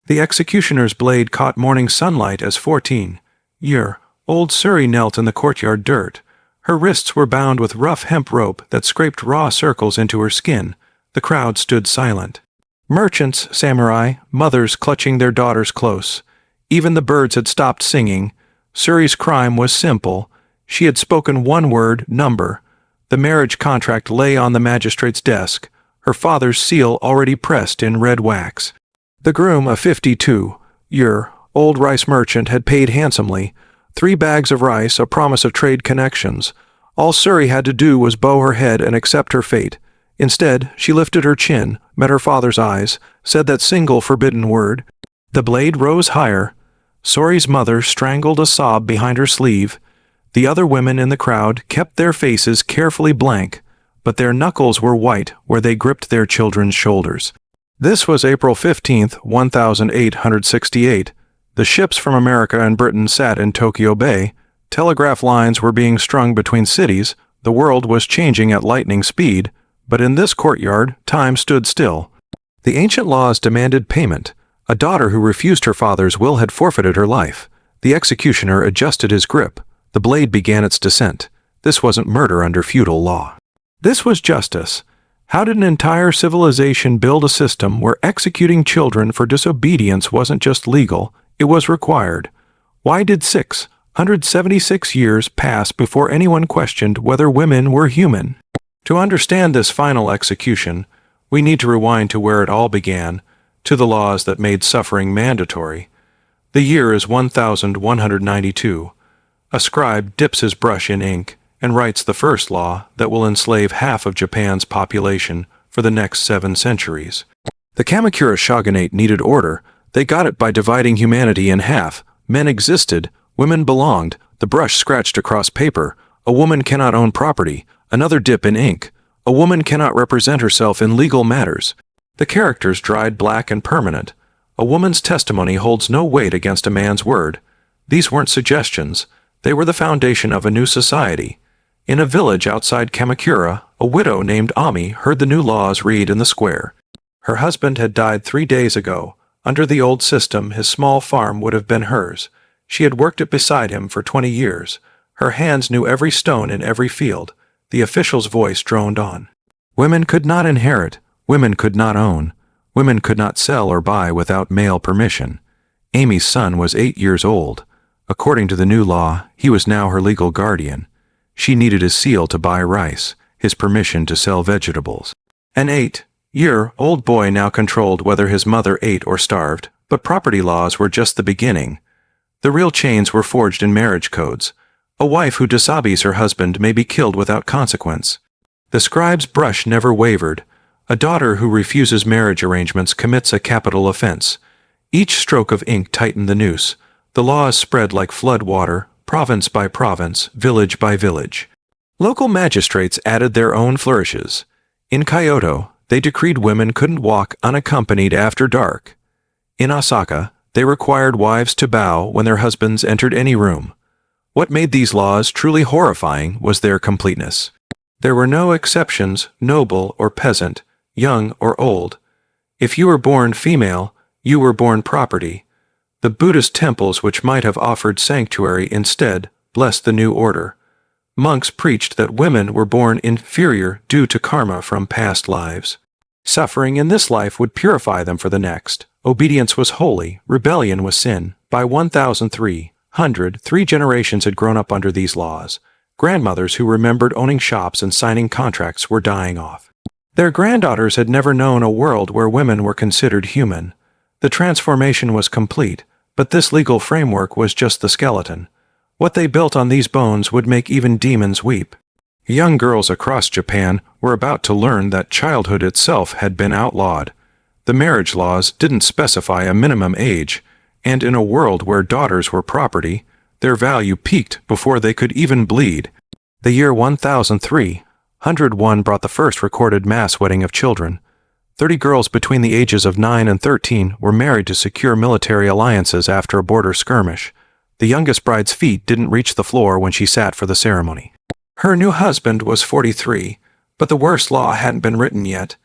The executioner's blade caught morning sunlight as 14-year-old Suri knelt in the courtyard dirt. Her wrists were bound with rough hemp rope that scraped raw circles into her skin. The crowd stood silent. Merchants, samurai, mothers clutching their daughters close. Even the birds had stopped singing. Suri's crime was simple. She had spoken one word, number. The marriage contract lay on the magistrate's desk, her father's seal already pressed in red wax. The groom, a 52-year-old rice merchant, had paid handsomely. 3 bags of rice, a promise of trade connections. All Suri had to do was bow her head and accept her fate. Instead, she lifted her chin, met her father's eyes, said that single forbidden word. The blade rose higher. Suri's mother strangled a sob behind her sleeve. The other women in the crowd kept their faces carefully blank, but their knuckles were white where they gripped their children's shoulders. This was April 15, 1868. The ships from America and Britain sat in Tokyo Bay. Telegraph lines were being strung between cities. The world was changing at lightning speed, but in this courtyard, time stood still. The ancient laws demanded payment. A daughter who refused her father's will had forfeited her life. The executioner adjusted his grip. The blade began its descent. This wasn't murder under feudal law. This was justice. How did an entire civilization build a system where executing children for disobedience wasn't just legal, it was required? Why did 676 years pass before anyone questioned whether women were human? To understand this final execution, we need to rewind to where it all began, to the laws that made suffering mandatory. The year is 1192. A scribe dips his brush in ink and writes the first law that will enslave half of Japan's population for the next 7 centuries. The Kamakura shogunate needed order. They got it by dividing humanity in half. Men existed, women belonged. The brush scratched across paper. A woman cannot own property. Another dip in ink. A woman cannot represent herself in legal matters. The characters dried black and permanent. A woman's testimony holds no weight against a man's word. These weren't suggestions. They were the foundation of a new society. In a village outside Kamakura, a widow named Ami heard the new laws read in the square. Her husband had died 3 days ago. Under the old system, his small farm would have been hers. She had worked it beside him for 20 years. Her hands knew every stone in every field. The official's voice droned on. Women could not inherit. Women could not own. Women could not sell or buy without male permission. Amy's son was 8 years old. According to the new law, he was now her legal guardian. She needed his seal to buy rice, his permission to sell vegetables. An 8-year-old boy now controlled whether his mother ate or starved, but property laws were just the beginning. The real chains were forged in marriage codes. A wife who disabis her husband may be killed without consequence. The scribe's brush never wavered. A daughter who refuses marriage arrangements commits a capital offense. Each stroke of ink tightened the noose. The laws spread like flood water, province by province, village by village. Local magistrates added their own flourishes. In Kyoto, they decreed women couldn't walk unaccompanied after dark. In Osaka, they required wives to bow when their husbands entered any room. What made these laws truly horrifying was their completeness. There were no exceptions, noble or peasant, young or old. If you were born female, you were born property. The Buddhist temples which might have offered sanctuary instead blessed the new order. Monks preached that women were born inferior due to karma from past lives. Suffering in this life would purify them for the next. Obedience was holy, rebellion was sin. By 1300, 3 generations had grown up under these laws. Grandmothers who remembered owning shops and signing contracts were dying off. Their granddaughters had never known a world where women were considered human. The transformation was complete, but this legal framework was just the skeleton. What they built on these bones would make even demons weep. Young girls across Japan were about to learn that childhood itself had been outlawed. The marriage laws didn't specify a minimum age, and in a world where daughters were property, their value peaked before they could even bleed. The year 1301 brought the first recorded mass wedding of children. 30 girls between the ages of 9 and 13 were married to secure military alliances after a border skirmish. The youngest bride's feet didn't reach the floor when she sat for the ceremony. Her new husband was 43, but the worst law hadn't been written yet.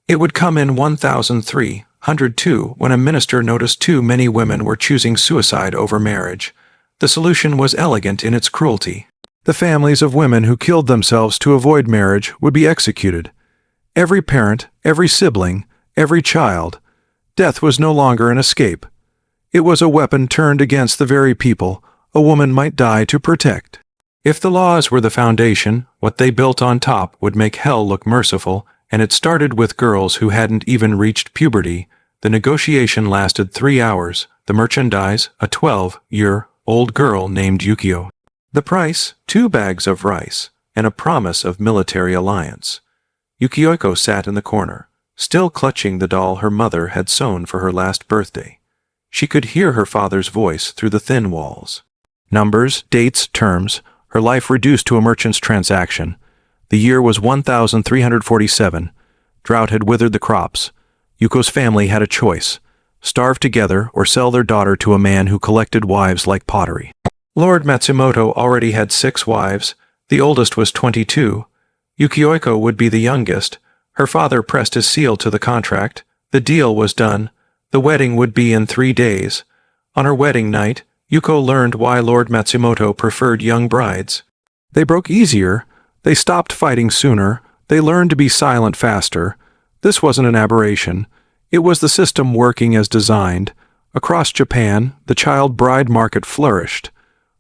It would come in 1300. 102, when a minister noticed too many women were choosing suicide over marriage. The solution was elegant in its cruelty. The families of women who killed themselves to avoid marriage would be executed. Every parent, every sibling, every child. Death was no longer an escape. It was a weapon turned against the very people a woman might die to protect. If the laws were the foundation, what they built on top would make hell look merciful, and it started with girls who hadn't even reached puberty. The negotiation lasted 3 hours. The merchandise, a 12-year-old girl named Yukio. The price, 2 bags of rice, and a promise of military alliance. Yukioiko sat in the corner, still clutching the doll her mother had sewn for her last birthday. She could hear her father's voice through the thin walls. Numbers, dates, terms, her life reduced to a merchant's transaction. The year was 1347. Drought had withered the crops. Yuko's family had a choice: starve together or sell their daughter to a man who collected wives like pottery. Lord Matsumoto already had 6 wives. The oldest was 22. Yukioiko would be the youngest. Her father pressed his seal to the contract. The deal was done. The wedding would be in 3 days. On her wedding night, Yuko learned why Lord Matsumoto preferred young brides. They broke easier. They stopped fighting sooner. They learned to be silent faster. This wasn't an aberration. It was the system working as designed. Across Japan, the child bride market flourished.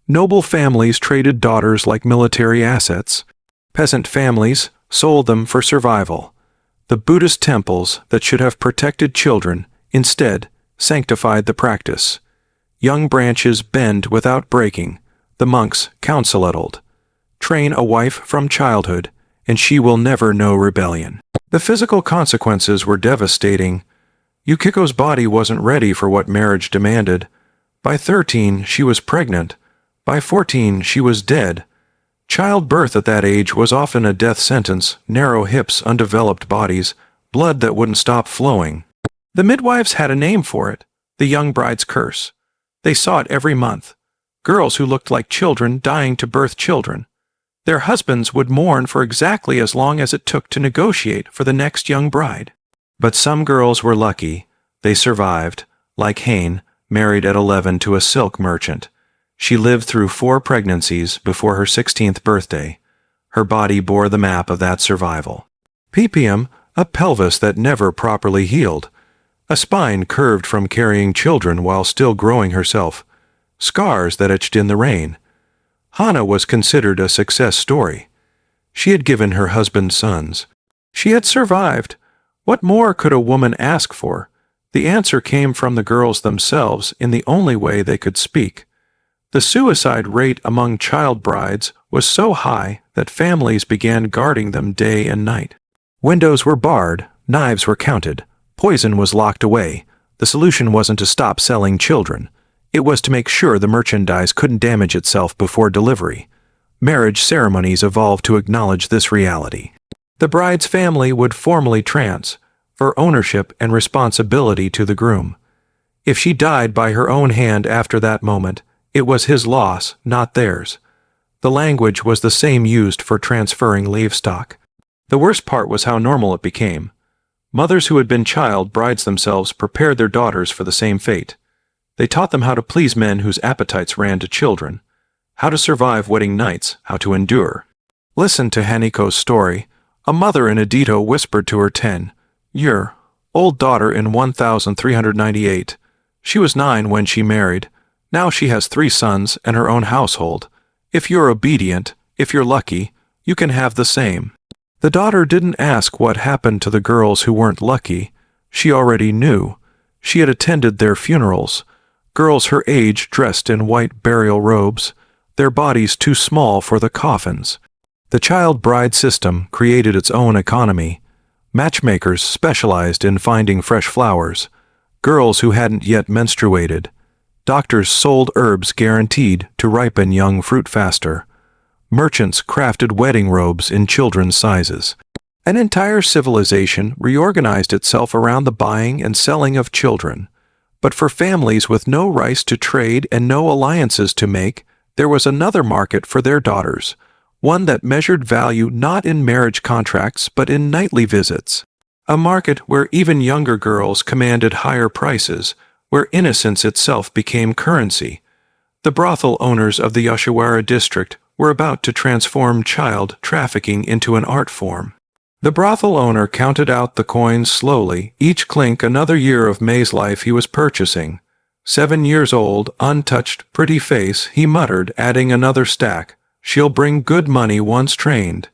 Noble families traded daughters like military assets. Peasant families sold them for survival. The Buddhist temples that should have protected children instead sanctified the practice. Young branches bend without breaking. The monks counselled. Train a wife from childhood, and she will never know rebellion. The physical consequences were devastating. Yukiko's body wasn't ready for what marriage demanded. By 13, she was pregnant. By 14, she was dead. Childbirth at that age was often a death sentence: narrow hips, undeveloped bodies, blood that wouldn't stop flowing. The midwives had a name for it: the young bride's curse. They saw it every month. Girls who looked like children dying to birth children. Their husbands would mourn for exactly as long as it took to negotiate for the next young bride. But some girls were lucky. They survived, like Hain, married at 11 to a silk merchant. She lived through 4 pregnancies before her 16th birthday. Her body bore the map of that survival. Pepium, a pelvis that never properly healed. A spine curved from carrying children while still growing herself. Scars that etched in the rain. Hana was considered a success story. She had given her husband sons. She had survived. What more could a woman ask for? The answer came from the girls themselves in the only way they could speak. The suicide rate among child brides was so high that families began guarding them day and night. Windows were barred, knives were counted, poison was locked away. The solution wasn't to stop selling children. It was to make sure the merchandise couldn't damage itself before delivery. Marriage ceremonies evolved to acknowledge this reality. The bride's family would formally transfer ownership and responsibility to the groom. If she died by her own hand after that moment, it was his loss, not theirs. The language was the same used for transferring livestock. The worst part was how normal it became. Mothers who had been child brides themselves prepared their daughters for the same fate. They taught them how to please men whose appetites ran to children, how to survive wedding nights, how to endure. Listen to Haniko's story. A mother in Edito whispered to her 10-year-old daughter in 1398. She was 9 when she married. Now she has 3 sons and her own household. If you're obedient, if you're lucky, you can have the same. The daughter didn't ask what happened to the girls who weren't lucky. She already knew. She had attended their funerals. Girls her age dressed in white burial robes, their bodies too small for the coffins. The child bride system created its own economy. Matchmakers specialized in finding fresh flowers. Girls who hadn't yet menstruated. Doctors sold herbs guaranteed to ripen young fruit faster. Merchants crafted wedding robes in children's sizes. An entire civilization reorganized itself around the buying and selling of children. But for families with no rice to trade and no alliances to make, there was another market for their daughters, one that measured value not in marriage contracts but in nightly visits. A market where even younger girls commanded higher prices, where innocence itself became currency. The brothel owners of the Yoshiwara district were about to transform child trafficking into an art form. The brothel owner counted out the coins slowly, each clink another year of May's life he was purchasing. 7 years old, untouched, pretty face, he muttered, adding another stack. She'll bring good money once trained.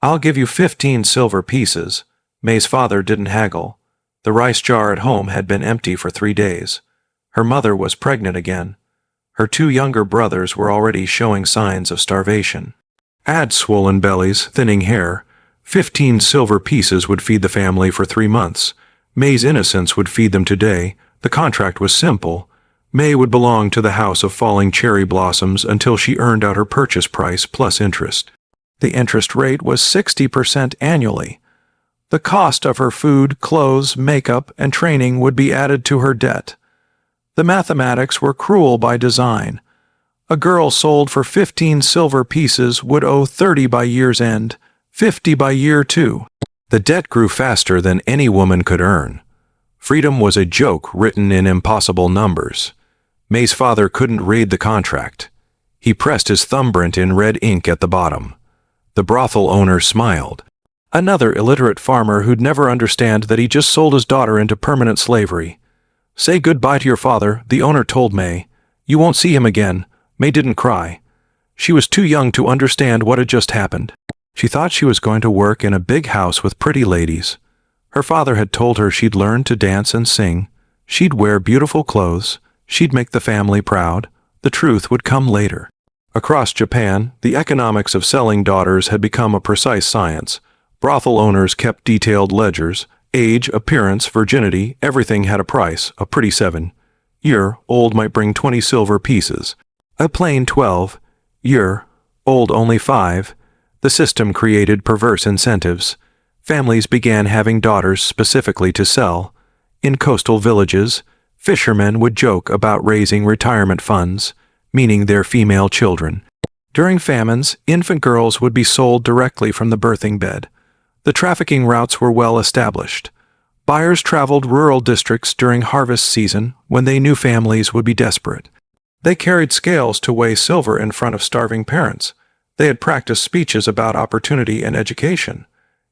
I'll give you 15 silver pieces. May's father didn't haggle. The rice jar at home had been empty for 3 days. Her mother was pregnant again. Her 2 younger brothers were already showing signs of starvation. Add swollen bellies, thinning hair. 15 silver pieces would feed the family for 3 months. May's innocence would feed them today. The contract was simple. May would belong to the house of falling cherry blossoms until she earned out her purchase price plus interest. The interest rate was 60% annually. The cost of her food, clothes, makeup, and training would be added to her debt. The mathematics were cruel by design. A girl sold for 15 silver pieces would owe 30 by year's end, 50 by year 2. The debt grew faster than any woman could earn. Freedom was a joke written in impossible numbers. May's father couldn't read the contract. He pressed his thumbprint in red ink at the bottom. The brothel owner smiled. Another illiterate farmer who'd never understand that he just sold his daughter into permanent slavery. Say goodbye to your father, the owner told May. You won't see him again. May didn't cry. She was too young to understand what had just happened. She thought she was going to work in a big house with pretty ladies. Her father had told her she'd learn to dance and sing. She'd wear beautiful clothes. She'd make the family proud. The truth would come later. Across Japan, the economics of selling daughters had become a precise science. Brothel owners kept detailed ledgers. Age, appearance, virginity, everything had a price. A pretty 7-year-old might bring 20 silver pieces. A plain 12-year-old only 5. The system created perverse incentives. Families began having daughters specifically to sell. In coastal villages, fishermen would joke about raising retirement funds, meaning their female children. During famines, infant girls would be sold directly from the birthing bed. The trafficking routes were well established. Buyers traveled rural districts during harvest season when they knew families would be desperate. They carried scales to weigh silver in front of starving parents. They had practiced speeches about opportunity and education.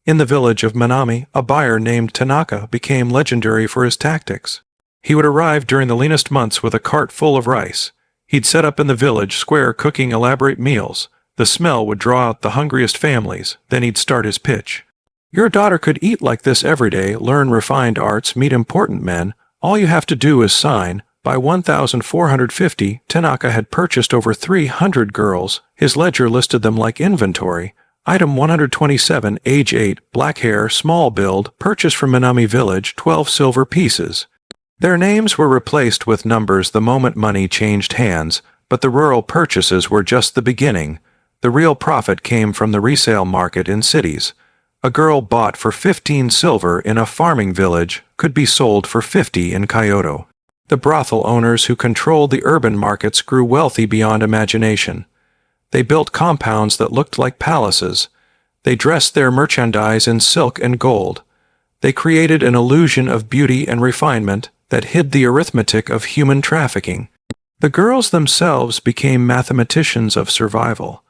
In the village of Minami, a buyer named Tanaka became legendary for his tactics. He would arrive during the leanest months with a cart full of rice. He'd set up in the village square cooking elaborate meals. The smell would draw out the hungriest families. Then he'd start his pitch. Your daughter could eat like this every day, learn refined arts, meet important men. All you have to do is sign. By 1450, Tanaka had purchased over 300 girls. His ledger listed them like inventory. Item 127, age 8, black hair, small build, purchased from Minami village, 12 silver pieces. Their names were replaced with numbers the moment money changed hands, but the rural purchases were just the beginning. The real profit came from the resale market in cities. A girl bought for 15 silver in a farming village could be sold for 50 in Kyoto. The brothel owners who controlled the urban markets grew wealthy beyond imagination. They built compounds that looked like palaces. They dressed their merchandise in silk and gold. They created an illusion of beauty and refinement that hid the arithmetic of human trafficking. The girls themselves became mathematicians of survival.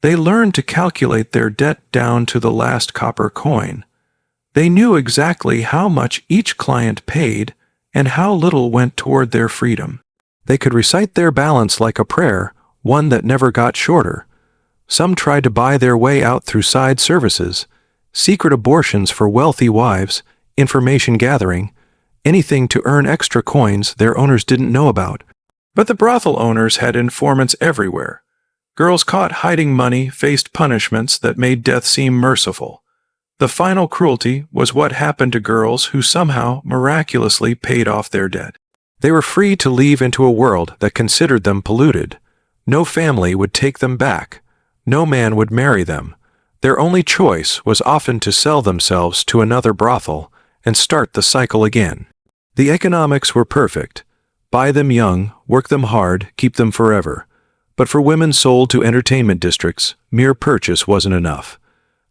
They learned to calculate their debt down to the last copper coin. They knew exactly how much each client paid and how little went toward their freedom. They could recite their balance like a prayer, one that never got shorter. Some tried to buy their way out through side services, secret abortions for wealthy wives, information gathering, anything to earn extra coins their owners didn't know about. But the brothel owners had informants everywhere. Girls caught hiding money faced punishments that made death seem merciful. The final cruelty was what happened to girls who somehow miraculously paid off their debt. They were free to leave into a world that considered them polluted. No family would take them back. No man would marry them. Their only choice was often to sell themselves to another brothel and start the cycle again. The economics were perfect. Buy them young, work them hard, keep them forever. But for women sold to entertainment districts, mere purchase wasn't enough.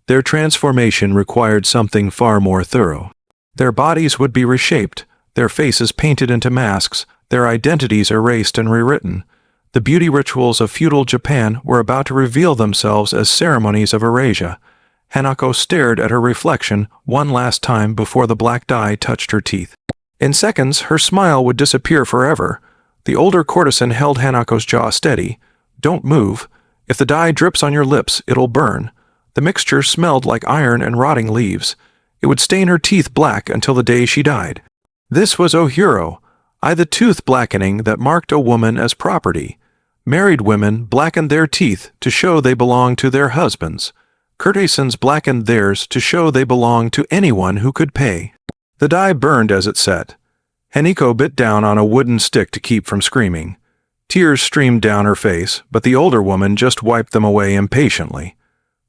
Their transformation required something far more thorough. Their bodies would be reshaped, their faces painted into masks, their identities erased and rewritten. The beauty rituals of feudal Japan were about to reveal themselves as ceremonies of erasure. Hanako stared at her reflection one last time before the black dye touched her teeth. In seconds, her smile would disappear forever. The older courtesan held Hanako's jaw steady. "Don't move. If the dye drips on your lips, it'll burn." The mixture smelled like iron and rotting leaves. It would stain her teeth black until the day she died. This was Ohiro, the tooth blackening that marked a woman as property. Married women blackened their teeth to show they belonged to their husbands. Courtesans blackened theirs to show they belonged to anyone who could pay. The dye burned as it set. Heniko bit down on a wooden stick to keep from screaming. Tears streamed down her face, but the older woman just wiped them away impatiently.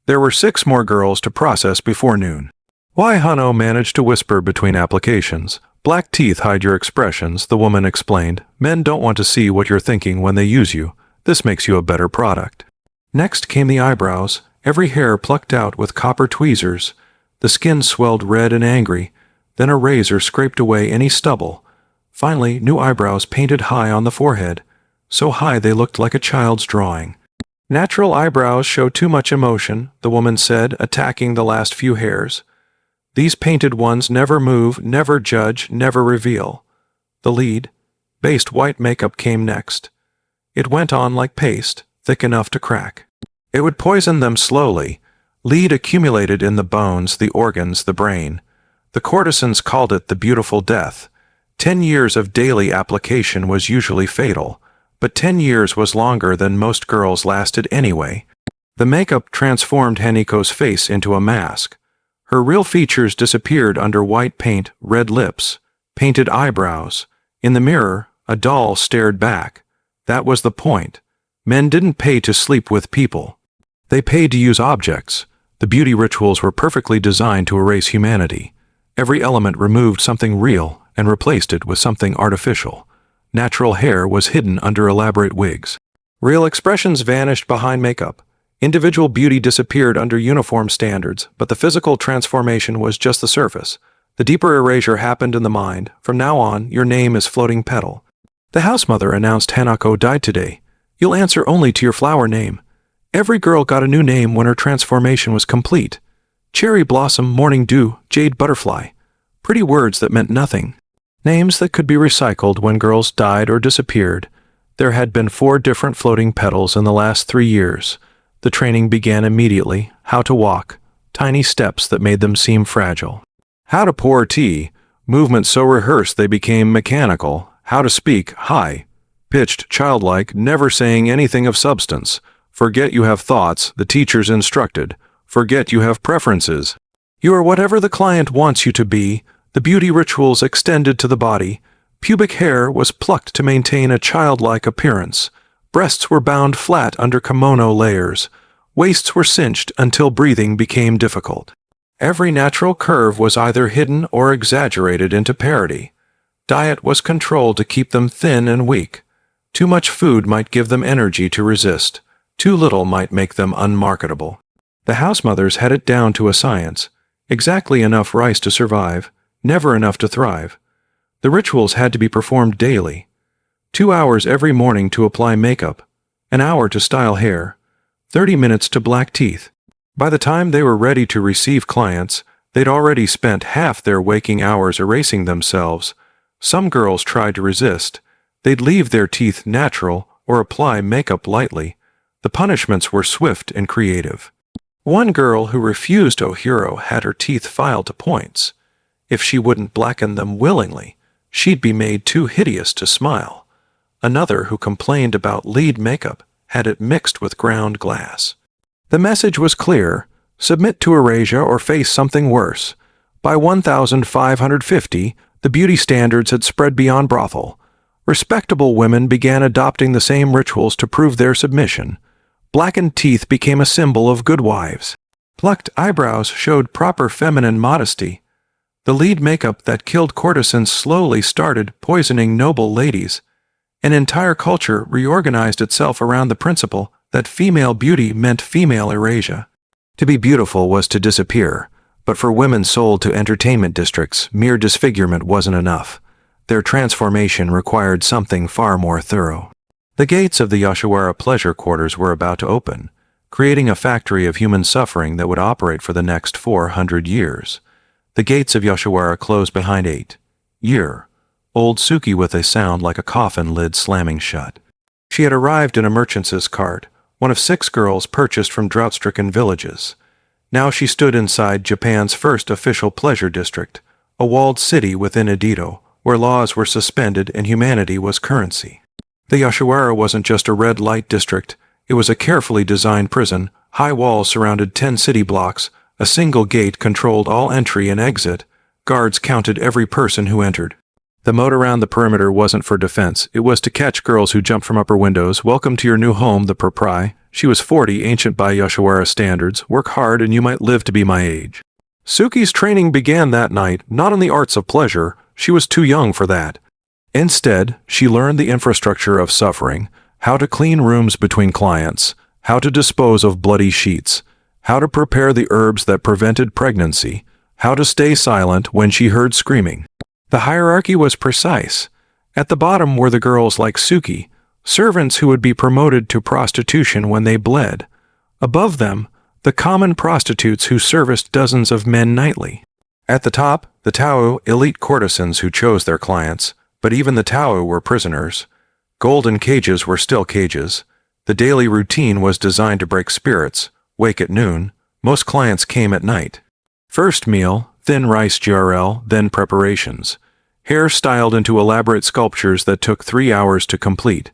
There were 6 more girls to process before noon. Why Hano managed to whisper between applications. "Black teeth hide your expressions," the woman explained. "Men don't want to see what you're thinking when they use you. This makes you a better product." Next came the eyebrows, every hair plucked out with copper tweezers. The skin swelled red and angry. Then a razor scraped away any stubble. Finally, new eyebrows painted high on the forehead, so high they looked like a child's drawing. "Natural eyebrows show too much emotion," the woman said, attacking the last few hairs. "These painted ones never move, never judge, never reveal." The lead, based white makeup came next. It went on like paste, thick enough to crack. It would poison them slowly. Lead accumulated in the bones, the organs, the brain. The courtesans called it the beautiful death. 10 years of daily application was usually fatal, but 10 years was longer than most girls lasted anyway. The makeup transformed Heniko's face into a mask. Her real features disappeared under white paint, red lips, painted eyebrows. In the mirror, a doll stared back. That was the point. Men didn't pay to sleep with people. They paid to use objects. The beauty rituals were perfectly designed to erase humanity. Every element removed something real and replaced it with something artificial. Natural hair was hidden under elaborate wigs. Real expressions vanished behind makeup. Individual beauty disappeared under uniform standards, but the physical transformation was just the surface. The deeper erasure happened in the mind. From now on, your name is Floating Petal. The house mother announced Hanako died today. You'll answer only to your flower name. Every girl got a new name when her transformation was complete. Cherry Blossom, Morning Dew, Jade Butterfly. Pretty words that meant nothing. Names that could be recycled when girls died or disappeared. There had been 4 different floating petals in the last 3 years. The training began immediately. How to walk. Tiny steps that made them seem fragile. How to pour tea. Movements so rehearsed they became mechanical. How to speak, high, pitched, childlike, never saying anything of substance. Forget you have thoughts, the teachers instructed. Forget you have preferences. You are whatever the client wants you to be. The beauty rituals extended to the body. Pubic hair was plucked to maintain a childlike appearance. Breasts were bound flat under kimono layers. Waists were cinched until breathing became difficult. Every natural curve was either hidden or exaggerated into parody. Diet was controlled to keep them thin and weak. Too much food might give them energy to resist. Too little might make them unmarketable. The house mothers had it down to a science. Exactly enough rice to survive, never enough to thrive. The rituals had to be performed daily. 2 hours every morning to apply makeup, an hour to style hair, 30 minutes to black teeth. By the time they were ready to receive clients, they'd already spent half their waking hours erasing themselves. Some girls tried to resist. They'd leave their teeth natural or apply makeup lightly. The punishments were swift and creative. One girl who refused Ohiro had her teeth filed to points. If she wouldn't blacken them willingly, she'd be made too hideous to smile. Another who complained about lead makeup had it mixed with ground glass. The message was clear: submit to erasure or face something worse. By 1550, the beauty standards had spread beyond brothel. Respectable women began adopting the same rituals to prove their submission. Blackened teeth became a symbol of good wives. Plucked eyebrows showed proper feminine modesty. The lead makeup that killed courtesans slowly started poisoning noble ladies. An entire culture reorganized itself around the principle that female beauty meant female erasure. To be beautiful was to disappear. But for women sold to entertainment districts, mere disfigurement wasn't enough. Their transformation required something far more thorough. The gates of the Yoshiwara pleasure quarters were about to open, creating a factory of human suffering that would operate for the next 400 years. The gates of Yoshiwara closed behind 8-year-old Suki with a sound like a coffin lid slamming shut. She had arrived in a merchant's cart, one of 6 girls purchased from drought-stricken villages. Now she stood inside Japan's first official pleasure district, a walled city within Edo, where laws were suspended and humanity was currency. The Yoshiwara wasn't just a red light district, it was a carefully designed prison. High walls surrounded 10 city blocks, a single gate controlled all entry and exit, guards counted every person who entered. The moat around the perimeter wasn't for defense, it was to catch girls who jumped from upper windows. Welcome to your new home, the propri. She was 40, ancient by Yoshiwara standards. Work hard and you might live to be my age. Suki's training began that night, not in the arts of pleasure. She was too young for that. Instead, she learned the infrastructure of suffering, how to clean rooms between clients, how to dispose of bloody sheets, how to prepare the herbs that prevented pregnancy, how to stay silent when she heard screaming. The hierarchy was precise. At the bottom were the girls like Suki, servants who would be promoted to prostitution when they bled. Above them, the common prostitutes who serviced dozens of men nightly. At the top, the Tao, elite courtesans who chose their clients, but even the Tao were prisoners. Golden cages were still cages. The daily routine was designed to break spirits. Wake at noon. Most clients came at night. First meal, thin rice GRL, then preparations. Hair styled into elaborate sculptures that took 3 hours to complete.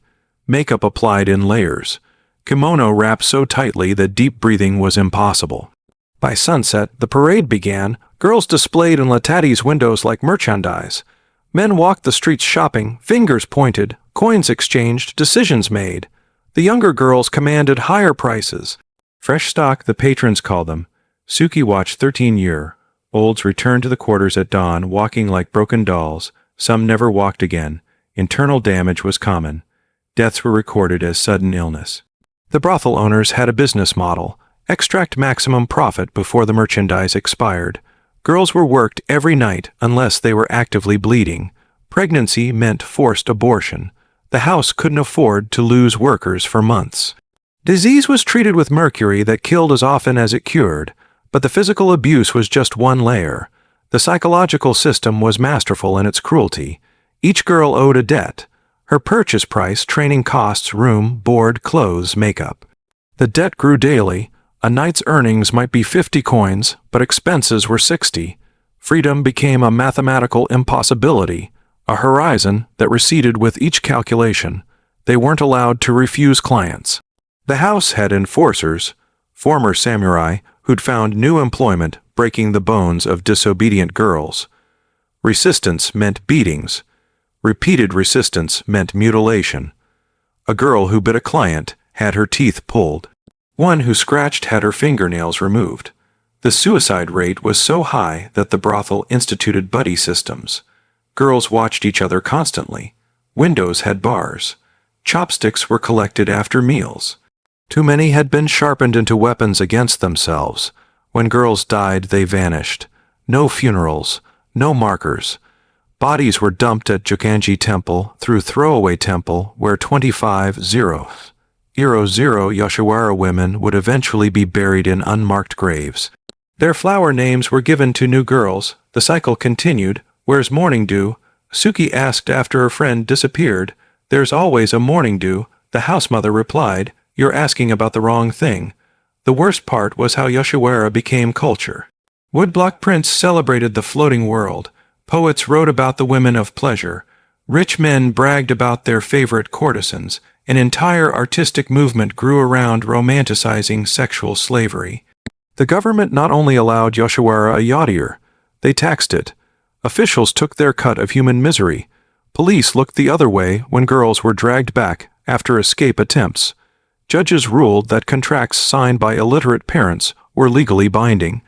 Makeup applied in layers. Kimono wrapped so tightly that deep breathing was impossible. By sunset, the parade began, girls displayed in Latati's windows like merchandise. Men walked the streets shopping, fingers pointed, coins exchanged, decisions made. The younger girls commanded higher prices. Fresh stock, the patrons called them. Suki watched 13-year-olds return to the quarters at dawn, walking like broken dolls. Some never walked again. Internal damage was common. Deaths were recorded as sudden illness. The brothel owners had a business model: extract maximum profit before the merchandise expired. Girls were worked every night unless they were actively bleeding. Pregnancy meant forced abortion. The house couldn't afford to lose workers for months. Disease was treated with mercury that killed as often as it cured, but the physical abuse was just one layer. The psychological system was masterful in its cruelty. Each girl owed a debt. Her purchase price, training costs, room, board, clothes, makeup. The debt grew daily. A night's earnings might be 50 coins, but expenses were 60. Freedom became a mathematical impossibility, a horizon that receded with each calculation. They weren't allowed to refuse clients. The house had enforcers, former samurai, who'd found new employment breaking the bones of disobedient girls. Resistance meant beatings. Repeated resistance meant mutilation. A girl who bit a client had her teeth pulled. One who scratched had her fingernails removed. The suicide rate was so high that the brothel instituted buddy systems. Girls watched each other constantly. Windows had bars. Chopsticks were collected after meals. Too many had been sharpened into weapons against themselves. When girls died, they vanished. No funerals, no markers. Bodies were dumped at Jokanji Temple through Throwaway Temple, where 25,000 Yoshiwara women would eventually be buried in unmarked graves. Their flower names were given to new girls. The cycle continued. Where's Morning Dew? Suki asked after her friend disappeared. There's always a morning dew, the housemother replied. You're asking about the wrong thing. The worst part was how Yoshiwara became culture. Woodblock prints celebrated the floating world. Poets wrote about the women of pleasure. Rich men bragged about their favorite courtesans. An entire artistic movement grew around romanticizing sexual slavery. The government not only allowed Yoshiwara a yachtier, they taxed it. Officials took their cut of human misery. Police looked the other way when girls were dragged back after escape attempts. Judges ruled that contracts signed by illiterate parents were legally binding.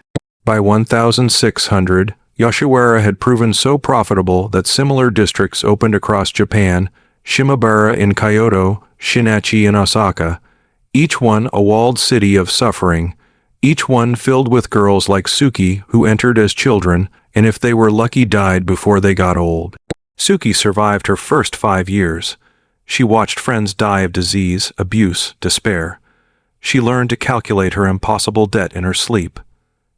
By 1600, Yoshiwara had proven so profitable that similar districts opened across Japan: Shimabara in Kyoto, Shinachi in Osaka, each one a walled city of suffering. each one filled with girls like Suki who entered as children and if they were lucky died before they got old. Suki survived her first 5 years. She watched friends die of disease, abuse, despair. She learned to calculate her impossible debt in her sleep.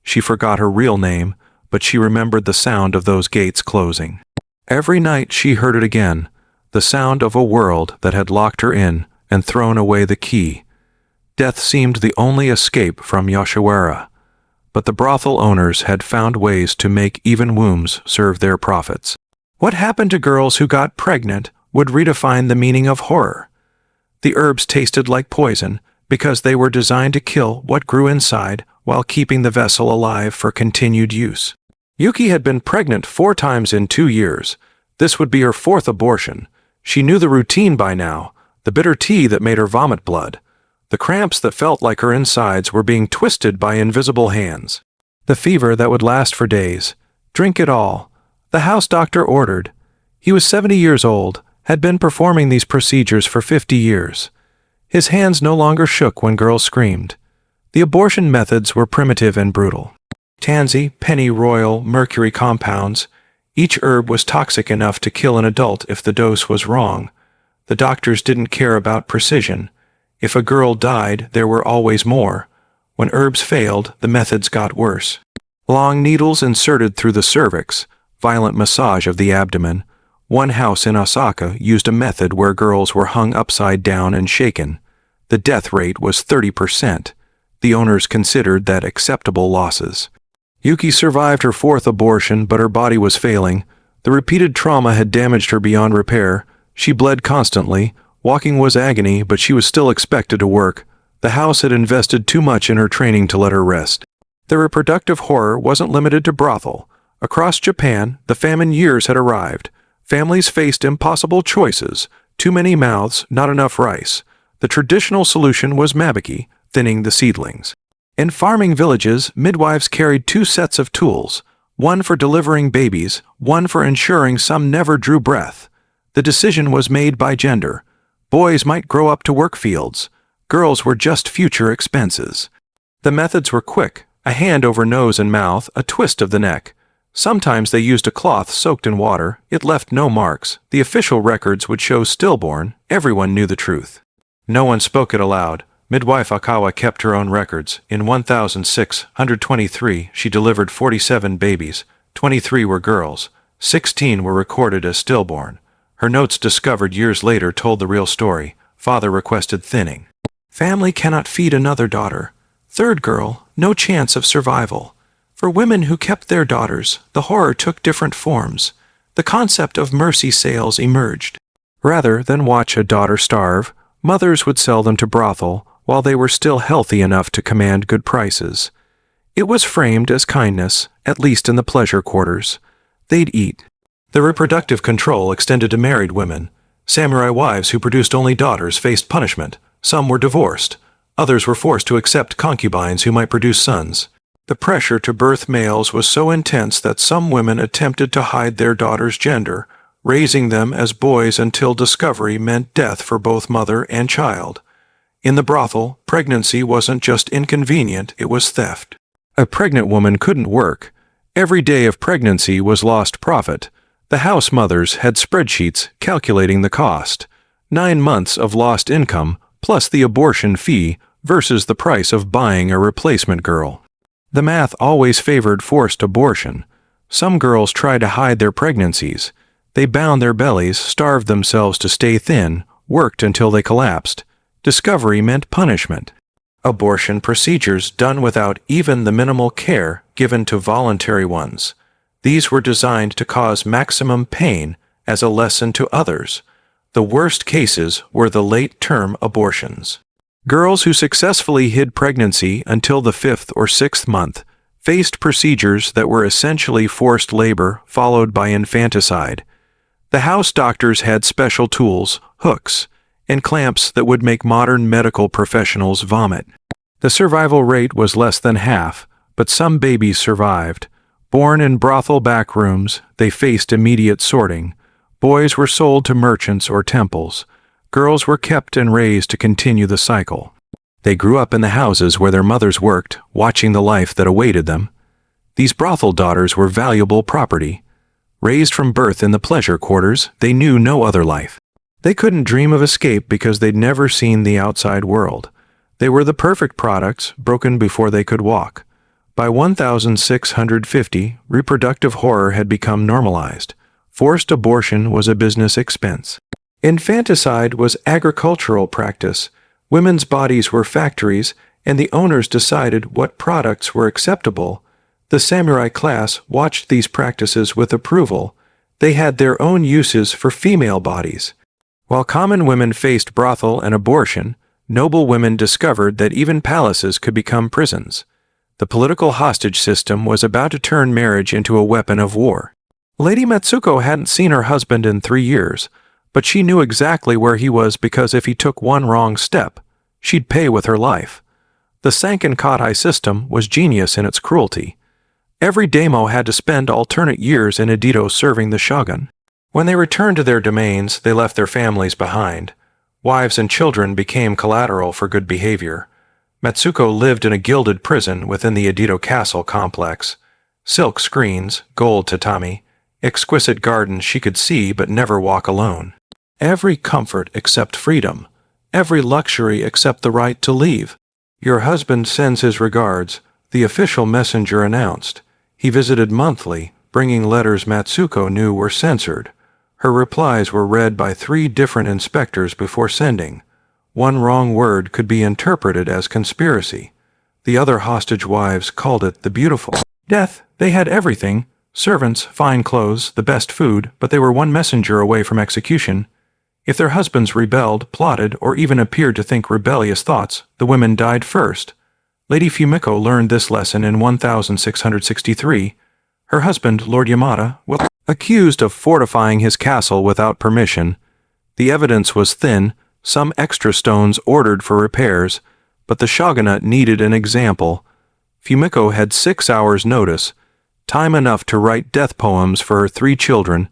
She forgot her real name, but she remembered the sound of those gates closing. Every night she heard it again, the sound of a world that had locked her in and thrown away the key. Death seemed the only escape from Yoshiwara, but the brothel owners had found ways to make even wombs serve their profits. What happened to girls who got pregnant would redefine the meaning of horror. The herbs tasted like poison because they were designed to kill what grew inside while keeping the vessel alive for continued use. Yuki had been pregnant 4 times in 2 years. This would be her 4th abortion. She knew the routine by now, the bitter tea that made her vomit blood. The cramps that felt like her insides were being twisted by invisible hands. The fever that would last for days. Drink it all. The house doctor ordered. He was 70 years old, had been performing these procedures for 50 years. His hands no longer shook when girls screamed. The abortion methods were primitive and brutal. Tansy, pennyroyal, mercury compounds. Each herb was toxic enough to kill an adult if the dose was wrong. The doctors didn't care about precision. If a girl died, there were always more. When herbs failed, the methods got worse. Long needles inserted through the cervix, violent massage of the abdomen. One house in Osaka used a method where girls were hung upside down and shaken. The death rate was 30%. The owners considered that acceptable losses. Yuki survived her 4th abortion, but her body was failing. The repeated trauma had damaged her beyond repair. She bled constantly. Walking was agony, but she was still expected to work. The house had invested too much in her training to let her rest. The reproductive horror wasn't limited to brothel. Across Japan, the famine years had arrived. Families faced impossible choices. Too many mouths, not enough rice. The traditional solution was mabiki, thinning the seedlings. In farming villages, midwives carried 2 sets of tools, one for delivering babies, one for ensuring some never drew breath. The decision was made by gender. Boys might grow up to work fields. Girls were just future expenses. The methods were quick, a hand over nose and mouth, a twist of the neck. Sometimes they used a cloth soaked in water. It left no marks. The official records would show stillborn. Everyone knew the truth. No one spoke it aloud. Midwife Akawa kept her own records. In 1623, she delivered 47 babies. 23 were girls. 16 were recorded as stillborn. Her notes discovered years later told the real story. Father requested thinning. Family cannot feed another daughter. 3rd girl, no chance of survival. For women who kept their daughters, the horror took different forms. The concept of mercy sales emerged. Rather than watch a daughter starve, mothers would sell them to brothel while they were still healthy enough to command good prices. It was framed as kindness, at least in the pleasure quarters. They'd eat. The reproductive control extended to married women. Samurai wives who produced only daughters faced punishment. Some were divorced. Others were forced to accept concubines who might produce sons. The pressure to birth males was so intense that some women attempted to hide their daughters' gender, raising them as boys until discovery meant death for both mother and child. In the brothel, pregnancy wasn't just inconvenient, it was theft. A pregnant woman couldn't work. Every day of pregnancy was lost profit. The house mothers had spreadsheets calculating the cost. 9 months of lost income, plus the abortion fee, versus the price of buying a replacement girl. The math always favored forced abortion. Some girls tried to hide their pregnancies. They bound their bellies, starved themselves to stay thin, worked until they collapsed. Discovery meant punishment. Abortion procedures done without even the minimal care given to voluntary ones. These were designed to cause maximum pain as a lesson to others. The worst cases were the late-term abortions. Girls who successfully hid pregnancy until the 5th or 6th month faced procedures that were essentially forced labor followed by infanticide. The house doctors had special tools, hooks, and clamps that would make modern medical professionals vomit. The survival rate was less than half, but some babies survived. Born in brothel back rooms, they faced immediate sorting. Boys were sold to merchants or temples. Girls were kept and raised to continue the cycle. They grew up in the houses where their mothers worked, watching the life that awaited them. These brothel daughters were valuable property. Raised from birth in the pleasure quarters, they knew no other life. They couldn't dream of escape because they'd never seen the outside world. They were the perfect products, broken before they could walk. By 1650, reproductive horror had become normalized. Forced abortion was a business expense. Infanticide was agricultural practice. Women's bodies were factories, and the owners decided what products were acceptable. The samurai class watched these practices with approval. They had their own uses for female bodies. While common women faced brothel and abortion, noble women discovered that even palaces could become prisons. The political hostage system was about to turn marriage into a weapon of war. Lady Matsuko hadn't seen her husband in 3 years, but she knew exactly where he was because if he took one wrong step, she'd pay with her life. The Sankan-Katai system was genius in its cruelty. Every daimyo had to spend alternate years in Edo serving the shogun. When they returned to their domains, they left their families behind. Wives and children became collateral for good behavior. Matsuko lived in a gilded prison within the Edo castle complex. Silk screens, gold tatami, exquisite gardens she could see but never walk alone. Every comfort except freedom. Every luxury except the right to leave. "Your husband sends his regards," the official messenger announced. He visited monthly, bringing letters Matsuko knew were censored. Her replies were read by 3 different inspectors before sending. One wrong word could be interpreted as conspiracy. The other hostage wives called it the beautiful death. They had everything: servants, fine clothes, the best food, but they were one messenger away from execution. If their husbands rebelled, plotted, or even appeared to think rebellious thoughts, the women died first. Lady Fumiko learned this lesson in 1663. Her husband, Lord Yamada, was accused of fortifying his castle without permission. The evidence was thin, some extra stones ordered for repairs, but the shogunate needed an example. Fumiko had 6 hours' notice, time enough to write death poems for her 3 children,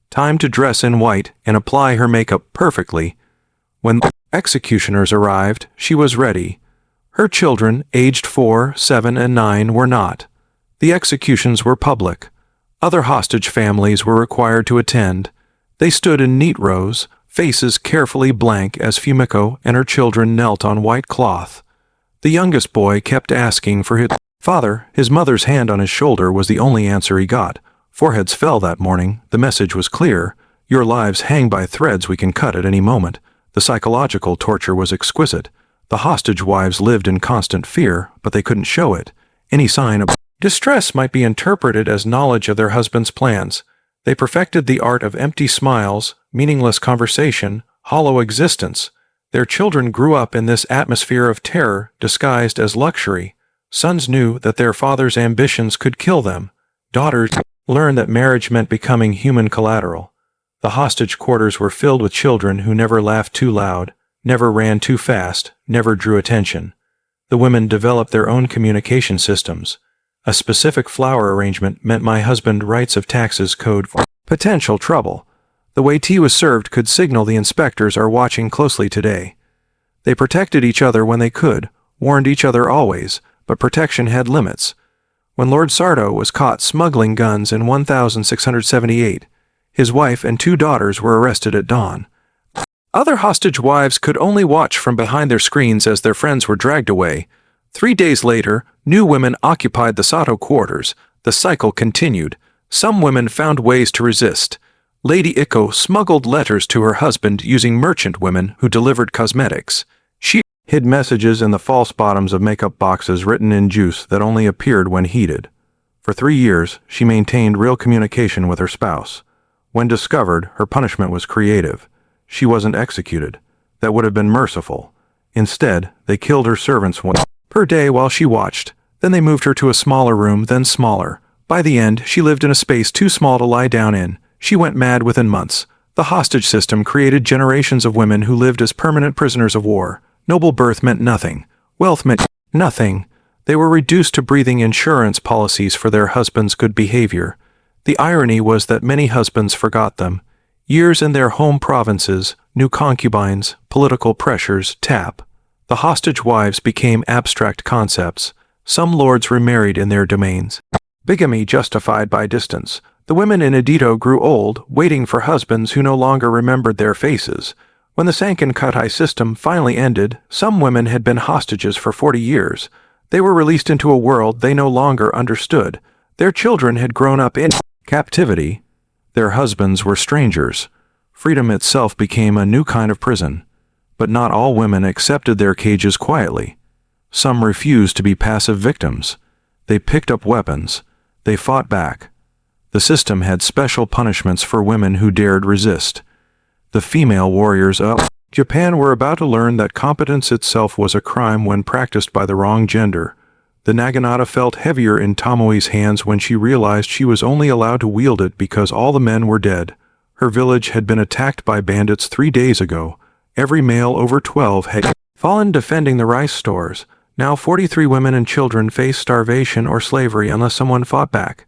time to dress in white and apply her makeup perfectly. When the executioners arrived, she was ready. Her children, aged 4, 7, and 9, were not. The executions were public. Other hostage families were required to attend. They stood in neat rows, faces carefully blank as Fumiko and her children knelt on white cloth. The youngest boy kept asking for his father. His mother's hand on his shoulder was the only answer he got. Foreheads fell that morning. The message was clear: your lives hang by threads we can cut at any moment. The psychological torture was exquisite. The hostage wives lived in constant fear, but they couldn't show it. Any sign of distress might be interpreted as knowledge of their husband's plans. They perfected the art of empty smiles, meaningless conversation, hollow existence. Their children grew up in this atmosphere of terror disguised as luxury. Sons knew that their father's ambitions could kill them. Daughters learned that marriage meant becoming human collateral. The hostage quarters were filled with children who never laughed too loud, never ran too fast, never drew attention. The women developed their own communication systems. A specific flower arrangement meant my husband writes of taxes code for potential trouble. The way tea was served could signal the inspectors are watching closely today. They protected each other when they could, warned each other always, but protection had limits. When Lord Sardo was caught smuggling guns in 1678, his wife and 2 daughters were arrested at dawn. Other hostage wives could only watch from behind their screens as their friends were dragged away. 3 days later, new women occupied the Sato quarters. The cycle continued. Some women found ways to resist. Lady Iko smuggled letters to her husband using merchant women who delivered cosmetics. She hid messages in the false bottoms of makeup boxes written in juice that only appeared when heated. For 3 years, she maintained real communication with her spouse. When discovered, her punishment was creative. She wasn't executed. That would have been merciful. Instead, they killed her servants once per day while she watched. Then they moved her to a smaller room, then smaller. By the end, she lived in a space too small to lie down in. She went mad within months. The hostage system created generations of women who lived as permanent prisoners of war. Noble birth meant nothing. Wealth meant nothing. They were reduced to breathing insurance policies for their husbands' good behavior. The irony was that many husbands forgot them. Years in their home provinces, new concubines, political pressures, tap. The hostage wives became abstract concepts. Some lords remarried in their domains. Bigamy justified by distance. The women in Edito grew old, waiting for husbands who no longer remembered their faces. When the Sankankuttai system finally ended, some women had been hostages for 40 years. They were released into a world they no longer understood. Their children had grown up in captivity. Their husbands were strangers. Freedom itself became a new kind of prison. But not all women accepted their cages quietly. Some refused to be passive victims. They picked up weapons. They fought back. The system had special punishments for women who dared resist. The female warriors of Japan were about to learn that competence itself was a crime when practiced by the wrong gender. The naginata felt heavier in Tomoe's hands when she realized she was only allowed to wield it because all the men were dead. Her village had been attacked by bandits 3 days ago. Every male over 12 had fallen defending the rice stores. Now 43 women and children faced starvation or slavery unless someone fought back.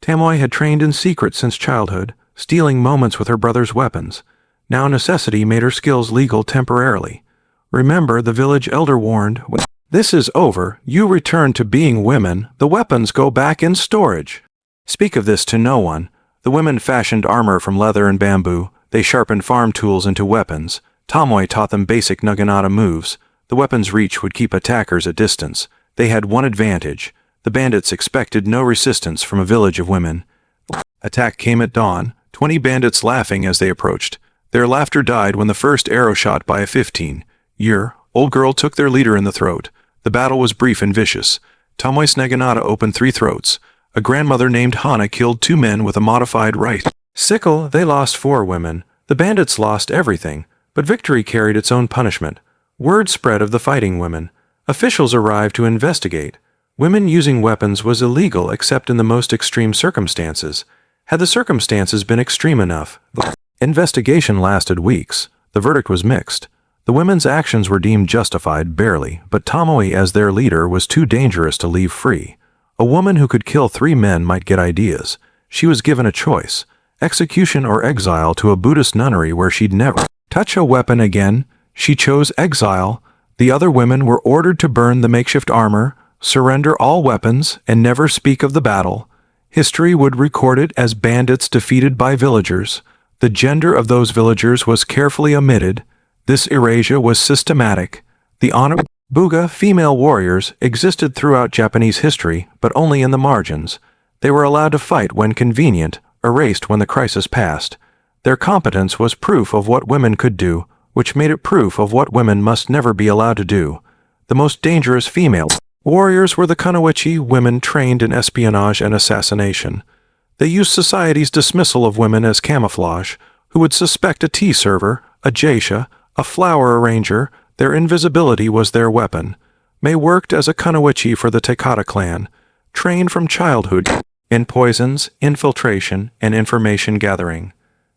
Tomoe had trained in secret since childhood, stealing moments with her brother's weapons. Now necessity made her skills legal temporarily. Remember, the village elder warned, "When this is over, you return to being women, the weapons go back in storage." Speak of this to no one. The women fashioned armor from leather and bamboo. They sharpened farm tools into weapons. Tomoe taught them basic naginata moves. The weapon's reach would keep attackers at distance. They had one advantage. The bandits expected no resistance from a village of women. Attack came at dawn, 20 bandits laughing as they approached. Their laughter died when the first arrow shot by a 15-year-old girl took their leader in the throat. The battle was brief and vicious. Tomoe's naginata opened 3 throats. A grandmother named Hana killed 2 men with a modified right sickle. They lost 4 women. The bandits lost everything, but victory carried its own punishment. Word spread of the fighting women. Officials arrived to investigate. Women using weapons was illegal except in the most extreme circumstances. Had the circumstances been extreme enough? The investigation lasted weeks. The verdict was mixed. The women's actions were deemed justified barely, but Tomoe as their leader was too dangerous to leave free. A woman who could kill 3 men might get ideas. She was given a choice: execution or exile to a Buddhist nunnery where she'd never touch a weapon again. She chose exile. The other women were ordered to burn the makeshift armor, surrender all weapons, and never speak of the battle. History would record it as bandits defeated by villagers. The gender of those villagers was carefully omitted. This erasure was systematic. The honor Buga female warriors existed throughout Japanese history, but only in the margins. They were allowed to fight when convenient, erased when the crisis passed. Their competence was proof of what women could do, which made it proof of what women must never be allowed to do. The most dangerous female warriors were the kunoichi, women trained in espionage and assassination. They used society's dismissal of women as camouflage. Who would suspect a tea server, a geisha, a flower arranger? Their invisibility was their weapon. May worked as a kunoichi for the Takata clan, trained from childhood in poisons, infiltration, and information gathering.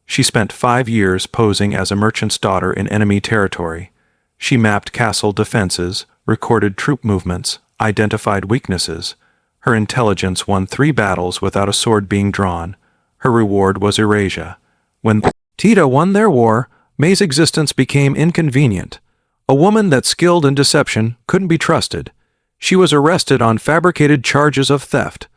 She spent 5 years posing as a merchant's daughter in enemy territory. She mapped castle defenses, recorded troop movements, identified weaknesses. Her intelligence won 3 battles without a sword being drawn. Her reward was erasure. When Tita won their war, May's existence became inconvenient. A woman that skilled in deception couldn't be trusted. She was arrested on fabricated charges of theft.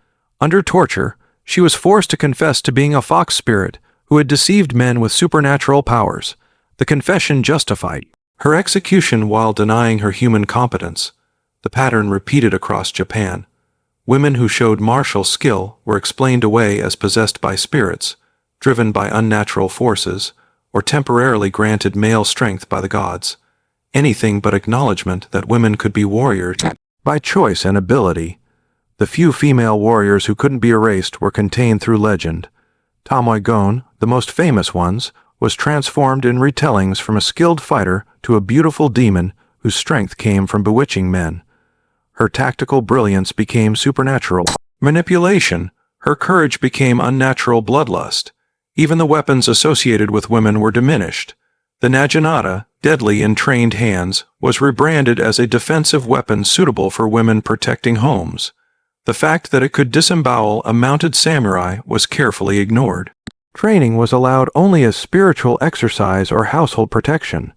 Under torture, she was forced to confess to being a fox spirit who had deceived men with supernatural powers. The confession justified her execution while denying her human competence. The pattern repeated across Japan. Women who showed martial skill were explained away as possessed by spirits, driven by unnatural forces, or temporarily granted male strength by the gods. Anything but acknowledgement that women could be warriors by choice and ability. The few female warriors who couldn't be erased were contained through legend. Tomoe Gon, the most famous ones, was transformed in retellings from a skilled fighter to a beautiful demon whose strength came from bewitching men. Her tactical brilliance became supernatural manipulation. Her courage became unnatural bloodlust. Even the weapons associated with women were diminished. The naginata, deadly in trained hands, was rebranded as a defensive weapon suitable for women protecting homes. The fact that it could disembowel a mounted samurai was carefully ignored. Training was allowed only as spiritual exercise or household protection.